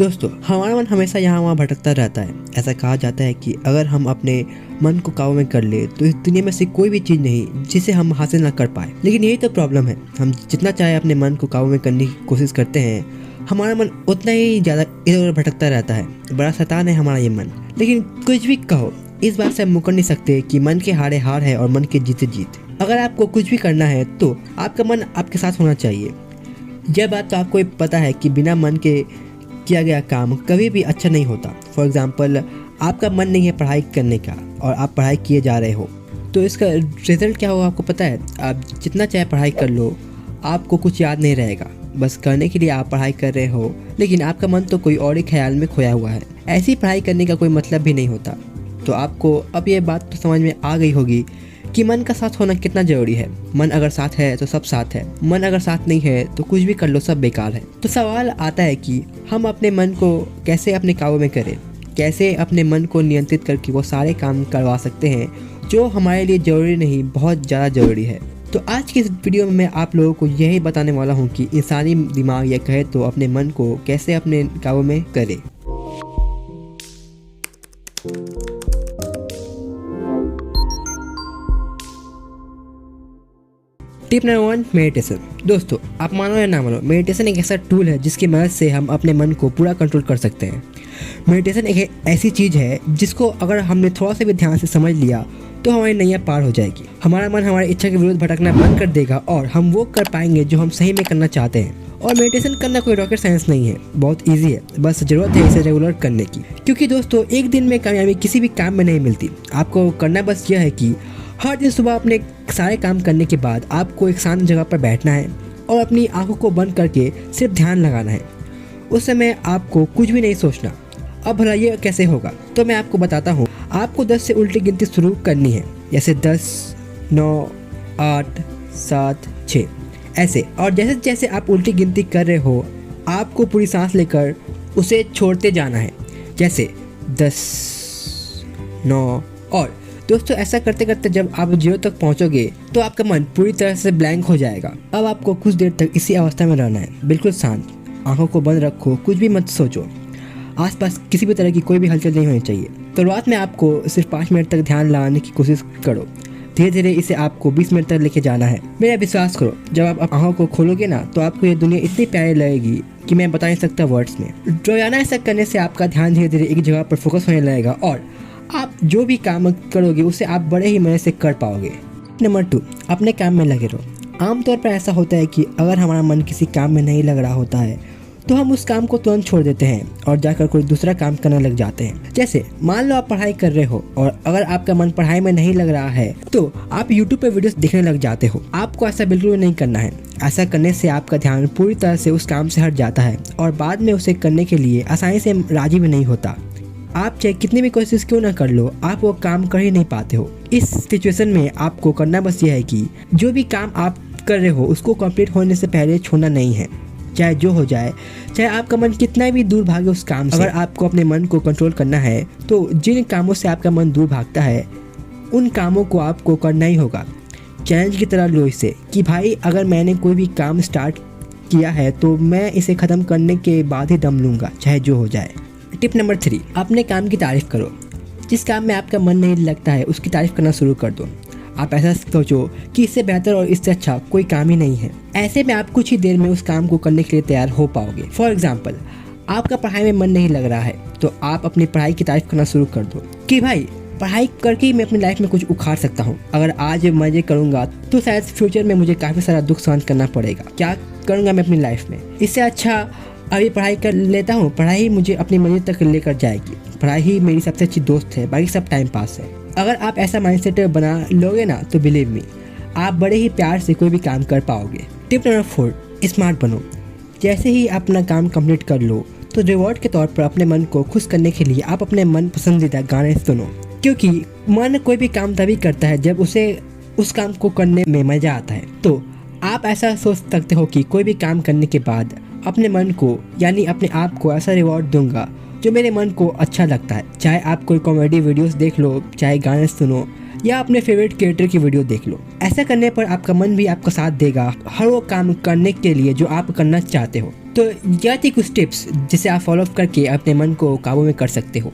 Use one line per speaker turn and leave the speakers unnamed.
दोस्तों, हमारा मन हमेशा यहाँ वहाँ भटकता रहता है। ऐसा कहा जाता है कि अगर हम अपने मन को काबू में कर ले तो इस दुनिया में से कोई भी चीज़ नहीं जिसे हम हासिल ना कर पाए। लेकिन यही तो प्रॉब्लम है, हम जितना चाहे अपने मन को काबू में करने की कोशिश करते हैं, हमारा मन उतना ही ज़्यादा इधर उधर भटकता रहता है। बड़ा शैतान है हमारा ये मन। लेकिन कुछ भी कहो, इस बात से हम मुकर नहीं सकते कि मन के हारे हार है और मन के जीते जीत। अगर आपको कुछ भी करना है तो आपका मन आपके साथ होना चाहिए। यह बात तो आपको ही पता है कि बिना मन के किया गया काम कभी भी अच्छा नहीं होता। फॉर एग्ज़ाम्पल, आपका मन नहीं है पढ़ाई करने का और आप पढ़ाई किए जा रहे हो, तो इसका रिजल्ट क्या होगा आपको पता है? आप जितना चाहे पढ़ाई कर लो, आपको कुछ याद नहीं रहेगा। बस करने के लिए आप पढ़ाई कर रहे हो, लेकिन आपका मन तो कोई और ही ख्याल में खोया हुआ है। ऐसी पढ़ाई करने का कोई मतलब भी नहीं होता। तो आपको अब ये बात तो समझ में आ गई होगी कि मन का साथ होना कितना ज़रूरी है। मन अगर साथ है तो सब साथ है, मन अगर साथ नहीं है तो कुछ भी कर लो, सब बेकार है। तो सवाल आता है कि हम अपने मन को कैसे अपने काबू में करें, कैसे अपने मन को नियंत्रित करके वो सारे काम करवा सकते हैं जो हमारे लिए ज़रूरी नहीं, बहुत ज़्यादा ज़रूरी है। तो आज की इस वीडियो में मैं आप लोगों को यही बताने वाला हूँ कि इंसानी दिमाग, या कहे तो अपने मन को कैसे अपने काबू में करें। Tip number 1, meditation. दोस्तों, आप मानो या ना मानो, मेडिटेशन एक ऐसा टूल है जिसकी मदद से हम अपने मन को पूरा कंट्रोल कर सकते हैं। मेडिटेशन एक ऐसी चीज़ है जिसको अगर हमने थोड़ा सा भी ध्यान से समझ लिया तो हमारी नैया पार हो जाएगी। हमारा मन हमारी इच्छा के विरुद्ध भटकना बंद कर देगा और हम वो कर पाएंगे जो हम सही में करना चाहते हैं। और मेडिटेशन करना कोई रॉकेट साइंस नहीं है, बहुत ईजी है। बस ज़रूरत है इसे रेगुलर करने की। क्योंकि दोस्तों, एक दिन में कामयाबी किसी भी काम में नहीं मिलती। आपको करना बस यह है कि हर दिन सुबह अपने सारे काम करने के बाद आपको एक शांत जगह पर बैठना है और अपनी आंखों को बंद करके सिर्फ ध्यान लगाना है। उस समय आपको कुछ भी नहीं सोचना। अब भला ये कैसे होगा, तो मैं आपको बताता हूँ। आपको 10 से उल्टी गिनती शुरू करनी है, जैसे 10, 9, 8, 7, 6 ऐसे। और जैसे जैसे आप उल्टी गिनती कर रहे हो, आपको पूरी सांस लेकर उसे छोड़ते जाना है, जैसे 10, 9। और दोस्तों, ऐसा करते करते जब आप 0 तक पहुंचोगे तो आपका मन पूरी तरह से ब्लैंक हो जाएगा। अब आपको कुछ देर तक इसी अवस्था में रहना है, बिल्कुल शांत। आंखों को बंद रखो, कुछ भी मत सोचो। आसपास किसी भी तरह की कोई भी हलचल नहीं होनी चाहिए। शुरुआत में आपको सिर्फ 5 मिनट तक ध्यान लगाने की कोशिश करो। धीरे धीरे इसे आपको 20 मिनट तक लेके जाना है। मेरा विश्वास करो, जब आप आंखों को खोलोगे ना तो आपको ये दुनिया इतनी प्यारी लगेगी कि मैं बता नहीं सकता वर्ड्स में। रोजाना ऐसा करने से आपका ध्यान धीरे धीरे एक जगह पर फोकस होने लगेगा और आप जो भी काम करोगे उसे आप बड़े ही मज़े से कर पाओगे। नंबर 2, अपने काम में लगे रहो। आमतौर पर ऐसा होता है कि अगर हमारा मन किसी काम में नहीं लग रहा होता है तो हम उस काम को तुरंत छोड़ देते हैं और जाकर कोई दूसरा काम करने लग जाते हैं। जैसे मान लो आप पढ़ाई कर रहे हो और अगर आपका मन पढ़ाई में नहीं लग रहा है तो आप YouTube पर वीडियोस देखने लग जाते हो। आपको ऐसा बिल्कुल भी नहीं करना है। ऐसा करने से आपका ध्यान पूरी तरह से उस काम से हट जाता है और बाद में उसे करने के लिए आसानी से राजी भी नहीं होता। आप चाहे कितनी भी कोशिश क्यों ना कर लो, आप वो काम कर ही नहीं पाते हो। इस सिचुएशन में आपको करना बस ये है कि जो भी काम आप कर रहे हो उसको कंप्लीट होने से पहले छोड़ना नहीं है। चाहे जो हो जाए, चाहे आपका मन कितना भी दूर भागे उस काम से। अगर आपको अपने मन को कंट्रोल करना है तो जिन कामों से आपका मन दूर भागता है उन कामों को आपको करना ही होगा। चैलेंज की तरह लो इसे कि भाई, अगर मैंने कोई भी काम स्टार्ट किया है तो मैं इसे ख़त्म करने के बाद ही दम लूँगा, चाहे जो हो जाए। टिप नंबर 3, अपने काम की तारीफ़ करो। जिस काम में आपका मन नहीं लगता है उसकी तारीफ़ करना शुरू कर दो। आप ऐसा सोचो कि इससे बेहतर और इससे अच्छा कोई काम ही नहीं है। ऐसे में आप कुछ ही देर में उस काम को करने के लिए तैयार हो पाओगे। फॉर एग्जाम्पल, आपका पढ़ाई में मन नहीं लग रहा है तो आप अपनी पढ़ाई की तारीफ़ करना शुरू कर दो कि भाई, पढ़ाई करके ही मैं अपनी लाइफ में कुछ उखाड़ सकता हूँ। अगर आज मज़े करूँगा तो शायद फ्यूचर में मुझे काफ़ी सारा दुख सहन करना पड़ेगा। क्या करूँगा मैं अपनी लाइफ में? इससे अच्छा अभी पढ़ाई कर लेता हूँ। पढ़ाई ही मुझे अपनी मंजिल तक लेकर जाएगी। पढ़ाई ही मेरी सबसे अच्छी दोस्त है, बाकी सब टाइम पास है। अगर आप ऐसा माइंडसेट बना लोगे ना तो बिलीव मी, आप बड़े ही प्यार से कोई भी काम कर पाओगे। टिप नंबर 4, स्मार्ट बनो। जैसे ही अपना काम कंप्लीट कर लो तो रिवॉर्ड के तौर पर अपने मन को खुश करने के लिए आप अपने मन पसंदीदा गाने सुनो। क्योंकि मन कोई भी काम तभी करता है जब उसे उस काम को करने में मज़ा आता है। तो आप ऐसा सोच सकते हो कि कोई भी काम करने के बाद अपने मन को, यानी अपने आप को ऐसा रिवॉर्ड दूंगा जो मेरे मन को अच्छा लगता है। चाहे आप कोई कॉमेडी वीडियोस देख लो, चाहे गाने सुनो, या अपने फेवरेट क्रिएटर की वीडियो देख लो। ऐसा करने पर आपका मन भी आपका साथ देगा हर वो काम करने के लिए जो आप करना चाहते हो। तो यह थी कुछ टिप्स जिसे आप फॉलो करके अपने मन को काबू में कर सकते हो।